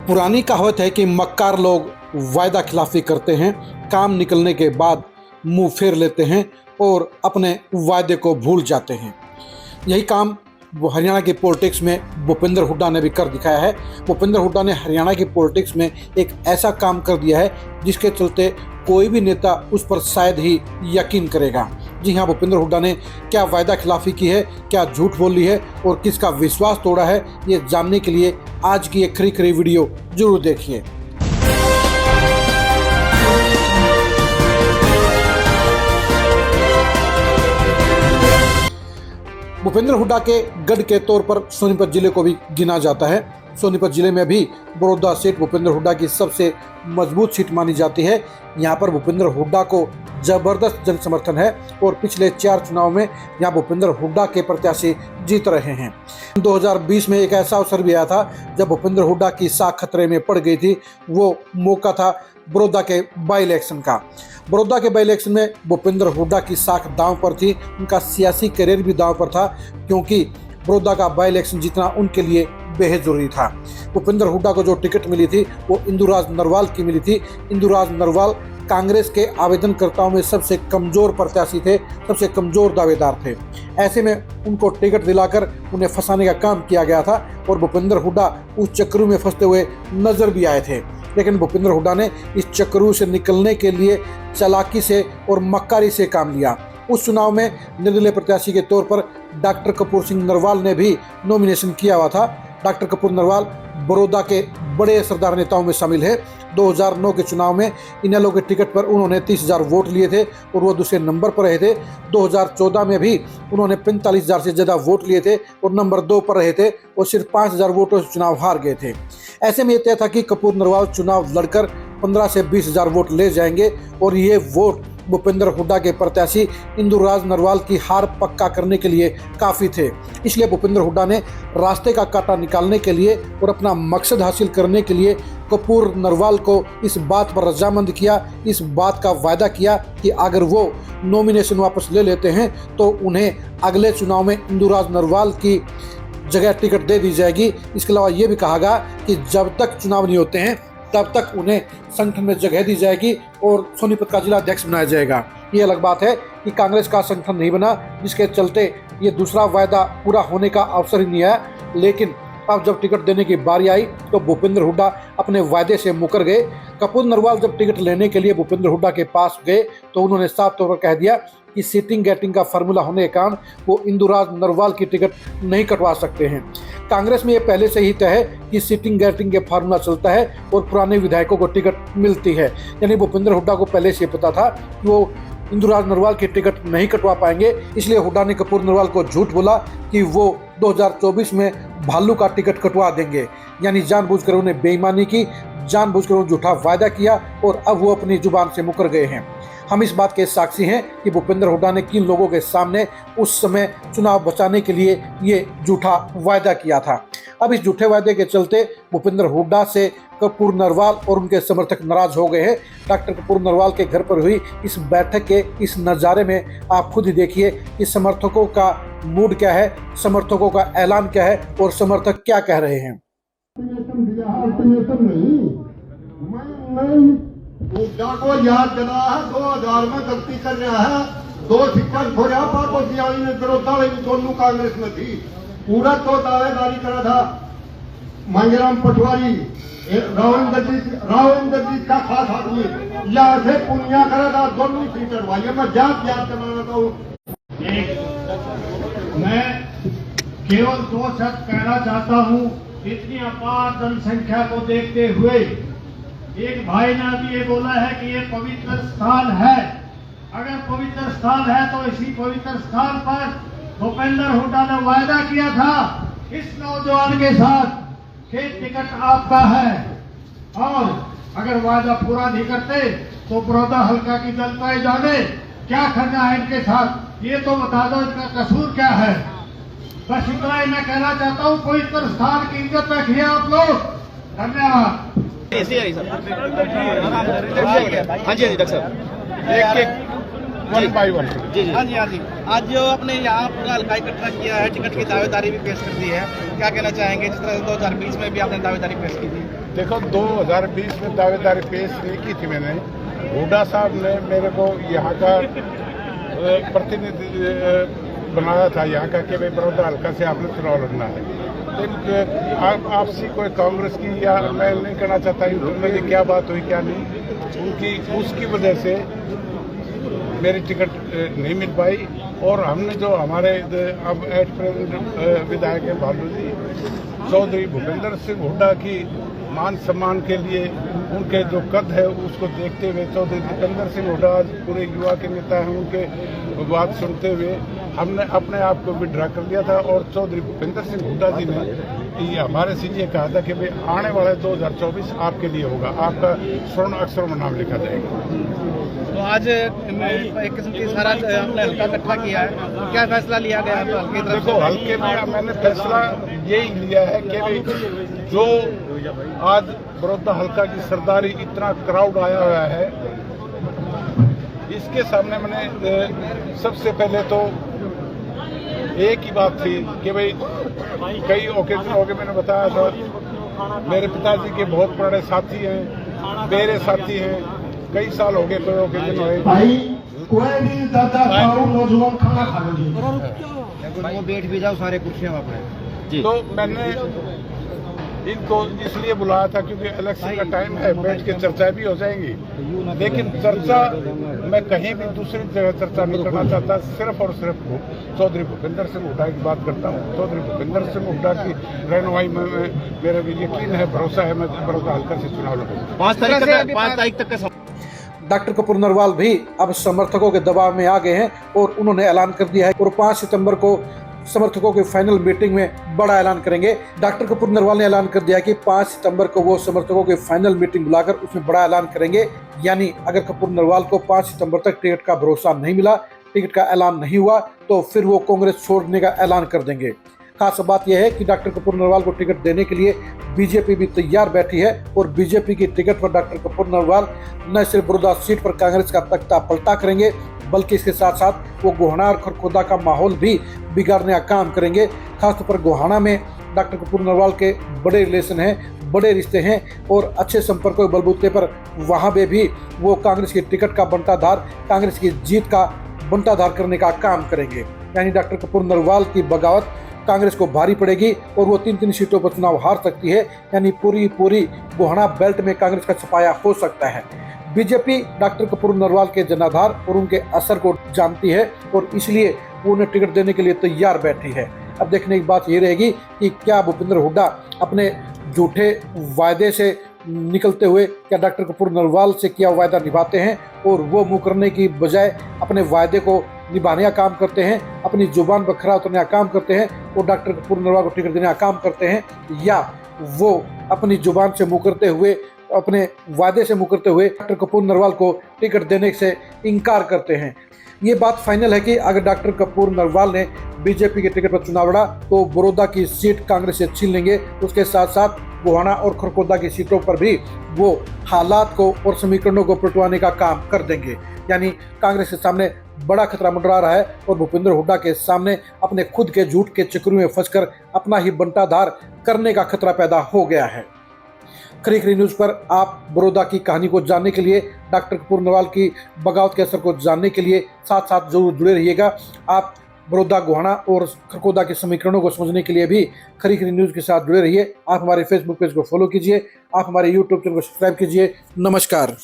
पुरानी कहावत है कि मक्कार लोग वायदा खिलाफी करते हैं, काम निकलने के बाद मुंह फेर लेते हैं और अपने वायदे को भूल जाते हैं। यही काम हरियाणा की पॉलिटिक्स में भूपेंद्र हुड्डा ने भी कर दिखाया है। भूपेंद्र हुड्डा ने हरियाणा की पॉलिटिक्स में एक ऐसा काम कर दिया है जिसके चलते कोई भी नेता उस पर शायद ही यकीन करेगा। जी हाँ, भूपेंद्र हुड्डा ने क्या वायदा खिलाफी की है, क्या झूठ बोली है और किसका विश्वास तोड़ा है, ये जानने के लिए आज की एक खरी वीडियो जरूर देखिए। भूपेंद्र हुड्डा के गढ़ के तौर पर सोनीपत जिले को भी गिना जाता है। सोनीपत जिले में भी बड़ौदा सीट भूपेंद्र हुड्डा की सबसे मजबूत सीट मानी जाती है। यहाँ पर भूपेंद्र हुड्डा को जबरदस्त जन समर्थन है और पिछले 4 चुनाव में यहाँ भूपेंद्र हुड्डा के प्रत्याशी जीत रहे हैं। 2020 में एक ऐसा अवसर भी आया था जब भूपेंद्र हुड्डा की साख खतरे में पड़ गई थी। वो मौका था बड़ौदा के बाई इलेक्शन का। बड़ौदा के बाई इलेक्शन में भूपेंद्र हुड्डा की साख दांव पर थी, उनका सियासी करियर भी दांव पर था, क्योंकि बड़ौदा का बाई इलेक्शन जीतना उनके लिए बेहद जरूरी था। भूपेंद्र हुड्डा को जो टिकट मिली थी वो इंदुराज नरवाल की मिली थी। इंदुराज नरवाल कांग्रेस के आवेदनकर्ताओं में सबसे कमजोर प्रत्याशी थे, सबसे कमजोर दावेदार थे। ऐसे में उनको टिकट दिलाकर उन्हें फंसाने का काम किया गया था और भूपेंद्र हुड्डा उस चक्करों में फंसते हुए नजर भी आए थे। लेकिन भूपेंद्र हुड्डा ने इस चक्करों से निकलने के लिए चालाकी से और मक्कारी से काम लिया। उस चुनाव में निर्दलीय प्रत्याशी के तौर पर डॉक्टर कपूर सिंह नरवाल ने भी नॉमिनेशन किया हुआ था। डॉक्टर कपूर नरवाल बड़ौदा के बड़े असरदार नेताओं में शामिल है। 2009 के चुनाव में इनेलो के टिकट पर उन्होंने 30,000 वोट लिए थे और वो दूसरे नंबर पर रहे थे। 2014 में भी उन्होंने 45,000 से ज़्यादा वोट लिए थे और नंबर 2 पर रहे थे और सिर्फ 5,000 वोटों से चुनाव हार गए थे। ऐसे में यह तय था कि कपूर नरवाल चुनाव लड़कर 15 से 20,000 वोट ले जाएंगे और ये वोट भूपेंद्र हुड्डा के प्रत्याशी इंदुराज नरवाल की हार पक्का करने के लिए काफ़ी थे। इसलिए भूपेंद्र हुड्डा ने रास्ते का कांटा निकालने के लिए और अपना मकसद हासिल करने के लिए कपूर नरवाल को इस बात पर रजामंद किया, इस बात का वायदा किया कि अगर वो नॉमिनेशन वापस ले लेते हैं तो उन्हें अगले चुनाव में इंदुराज नरवाल की जगह टिकट दे दी जाएगी। इसके अलावा ये भी कहा गया कि जब तक चुनाव नहीं होते हैं तब तक उन्हें संगठन में जगह दी जाएगी और सोनीपत का जिला अध्यक्ष बनाया जाएगा। ये अलग बात है कि कांग्रेस का संगठन नहीं बना, जिसके चलते ये दूसरा वायदा पूरा होने का अवसर ही नहीं आया। लेकिन अब जब टिकट देने की बारी आई तो भूपेंद्र हुड्डा अपने वायदे से मुकर गए। कपूर नरवाल जब टिकट लेने के लिए भूपेंद्र हुड्डा के पास गए तो उन्होंने साफ तौर पर कह दिया कि सीटिंग गेटिंग का फार्मूला होने के कारण वो इंदुराज नरवाल की टिकट नहीं कटवा सकते हैं। कांग्रेस में ये पहले से ही तय है कि सीटिंग गेटिंग के फार्मूला चलता है और पुराने विधायकों को टिकट मिलती है। यानी भूपेंद्र हुड्डा को पहले से पता था कि वो इंदुराज नरवाल की टिकट नहीं कटवा पाएंगे। इसलिए हुड्डा ने कपूर नरवाल को झूठ बोला कि वो 2024 में भालू का टिकट कटवा देंगे। यानी जानबूझकर उन्हें बेईमानी की, जानबूझकर उन्हें झूठा वायदा किया और अब वो अपनी जुबान से मुकर गए हैं। हम इस बात के साक्षी हैं कि भूपेंद्र हुड्डा ने किन लोगों के सामने उस समय चुनाव बचाने के लिए ये झूठा वायदा किया था। अब इस झूठे वायदे के चलते भूपेंद्र हुड्डा से कपूर नरवाल और उनके समर्थक नाराज हो गए हैं। डॉक्टर कपूर नरवाल के घर पर हुई इस बैठक के इस नज़ारे में आप खुद ही देखिए कि समर्थकों का मूड क्या है, समर्थकों का ऐलान क्या है और समर्थक क्या कह रहे हैं। हुड्डा को याद दिला है 2000 में गलती कर रहा है। 2 सिक्का छोड़ा पाको सियाली ने बड़ौदा में दोनों कांग्रेस में थी। पूरा तो दावेदारी करा था मंगेराम पटवारी, राव इंद्रजीत का खास आदमी यहाँ से पुनिया करा था। दोनों सीटर भाई मैं जात याद करना था। मैं केवल 2 शब्द कहना चाहता हूँ। इतनी अपार जनसंख्या को देखते हुए एक भाई ने अभी ये बोला है कि ये पवित्र स्थान है। अगर पवित्र स्थान है तो इसी पवित्र स्थान पर भूपेंद्र हुड्डा ने वायदा किया था इस नौजवान के साथ कि टिकट आपका है, और अगर वायदा पूरा नहीं करते तो बड़ौदा हल्का की जनता ही जाने क्या करना है इनके साथ। ये तो बता दो इनका कसूर क्या है। बस इतना ही मैं कहना चाहता हूँ। पवित्र स्थान की इज्जत रखिए आप लोग। धन्यवाद। हाँ जी डॉक्टर साहब, 1 by 1 जी जी। आज जो अपने यहाँ पूरा हल्का इकट्ठा किया है, टिकट की दावेदारी भी पेश कर दी है, क्या कहना चाहेंगे? जिस तरह 2020 में भी आपने दावेदारी पेश की थी। देखो 2020 में दावेदारी पेश नहीं की थी मैंने। हुड्डा साहब ने मेरे को यहाँ का प्रतिनिधि बनाया था यहाँ का कि भाई बड़ौदा हल्का से आपने चुनाव लड़ना है। लेकिन आपसी कोई कांग्रेस की या मैं नहीं करना चाहता उनमें क्या बात हुई क्या नहीं, उसकी वजह से मेरी टिकट नहीं मिल पाई। और हमने जो हमारे अब एट प्रेजेंट विधायक हैं भालू चौधरी भूपेंद्र सिंह हुड्डा की मान सम्मान के लिए उनके जो कद है उसको देखते हुए चौधरी भूपेंद्र सिंह हुड्डा पूरे युवा के नेता हैं, उनके बात सुनते हुए हमने अपने आप को विड्रा कर लिया था। और चौधरी भूपेंद्र सिंह हुड्डा जी ने ये हमारे से ये कहा था कि भाई आने वाले 2024 आपके लिए होगा, आपका स्वर्ण अक्षरों में नाम लिखा जाएगा। तो आज एक किस्म की सारा आपने हल्का इकट्ठा किया है, क्या फैसला लिया गया है हल्के तरफ? देखो हल्के में मैंने फैसला यही लिया है कि भाई जो आज बड़ौदा हल्का की सरदारी इतना क्राउड आया हुआ है, इसके सामने मैंने सबसे पहले तो एक ही बात थी कि भाई कई ओकेजन हो गए, मैंने बताया था मेरे पिताजी के बहुत पुराने साथी हैं, मेरे साथी हैं, कई साल हो गए कोई ओकेजन हुए। भाई कोई भी दादा खाओ नौजवान खाना खा लो वो बैठ भी जाओ सारे कुर्सियां अपने। तो मैंने इनको इसलिए बुलाया था क्योंकि इलेक्शन का टाइम है, बैठ के चर्चा भी हो जाएंगी। लेकिन चर्चा मैं कहीं भी दूसरी जगह चर्चा नहीं करना चाहता, सिर्फ और सिर्फ चौधरी भूपेंद्र सिंह हुड्डा की बात करता हूँ। चौधरी भूपेंद्र सिंह हुड्डा की रहनुमाई में मेरा यकीन है, भरोसा है, मैं बड़ौदा हल्का से चुनाव लड़ूंगा। 5 तारीख तक का डॉक्टर कपूर नरवाल भी अब समर्थकों के दबाव में आ गए हैं और उन्होंने ऐलान कर दिया है और 5 सितंबर को समर्थकों की फाइनल मीटिंग में बड़ा ऐलान करेंगे। डॉक्टर कपूर नरवाल ने ऐलान कर दिया कि 5 सितंबर को वो समर्थकों की फाइनल मीटिंग बुलाकर उसमें बड़ा ऐलान करेंगे। यानी अगर कपूर नरवाल को 5 सितंबर तक टिकट का भरोसा नहीं मिला, टिकट का ऐलान नहीं हुआ, तो फिर वो कांग्रेस छोड़ने का ऐलान कर देंगे। खास बात यह है कि डॉक्टर कपूर नरवाल को टिकट देने के लिए बीजेपी भी तैयार बैठी है और बीजेपी की टिकट पर डॉक्टर कपूर नरवाल न सिर्फ बड़ौदा सीट पर कांग्रेस का तख्ता पलटा करेंगे, बल्कि इसके साथ साथ वो गोहाना और खरखोदा का माहौल भी बिगाड़ने का काम करेंगे। खासतौर पर गोहाना में डॉक्टर कपूर नरवाल के बड़े रिलेशन हैं, बड़े रिश्ते हैं और अच्छे संपर्कों के बलबूते पर वहाँ पे भी वो कांग्रेस की टिकट का बंटाधार, कांग्रेस की जीत का बंटाधार करने का काम करेंगे। यानी डॉक्टर कपूर नरवाल की बगावत कांग्रेस को भारी पड़ेगी और वो 3 सीटों पर चुनाव हार सकती है। यानी पूरी गोहाना बेल्ट में कांग्रेस का छपाया हो सकता है। बीजेपी डॉक्टर कपूर नरवाल के जनाधार और उनके असर को जानती है और इसलिए वो उन्हें टिकट देने के लिए तैयार बैठी है। अब देखने की बात ये रहेगी कि क्या भूपेंद्र हुड्डा अपने झूठे वायदे से निकलते हुए क्या डॉक्टर कपूर नरवाल से किया वायदा निभाते हैं और वो मुकरने की बजाय अपने वायदे को निभाने का काम करते हैं, अपनी जुबान पर खरा उतरने का काम करते हैं और डॉक्टर कपूर नरवाल को टिकट देने का काम करते हैं, या वो अपनी जुबान से मुकरते हुए, अपने वायदे से मुकरते हुए डॉक्टर कपूर नरवाल को टिकट देने से इनकार करते हैं। ये बात फाइनल है कि अगर डॉक्टर कपूर नरवाल ने बीजेपी के टिकट पर चुनाव लड़ा तो बड़ौदा की सीट कांग्रेस से छीन लेंगे। उसके साथ साथ गोहाना और खरखोदा की सीटों पर भी वो हालात को और समीकरणों को पलटवाने का काम कर देंगे। यानी कांग्रेस के सामने बड़ा खतरा मंडरा रहा है और भूपेंद्र हुड्डा के सामने अपने खुद के झूठ के चक्रों में फंसकर अपना ही बंटाधार करने का खतरा पैदा हो गया है। खरी न्यूज़ पर आप बड़ौदा की कहानी को जानने के लिए, डॉक्टर कपूर नरवाल की बगावत के असर को जानने के लिए साथ साथ जरूर जुड़े रहिएगा। आप बड़ौदा, गोहाना और खरखोदा के समीकरणों को समझने के लिए भी खरी न्यूज़ के साथ जुड़े रहिए। आप हमारे फेसबुक पेज को फॉलो कीजिए, आप हमारे यूट्यूब चैनल को सब्सक्राइब कीजिए। नमस्कार।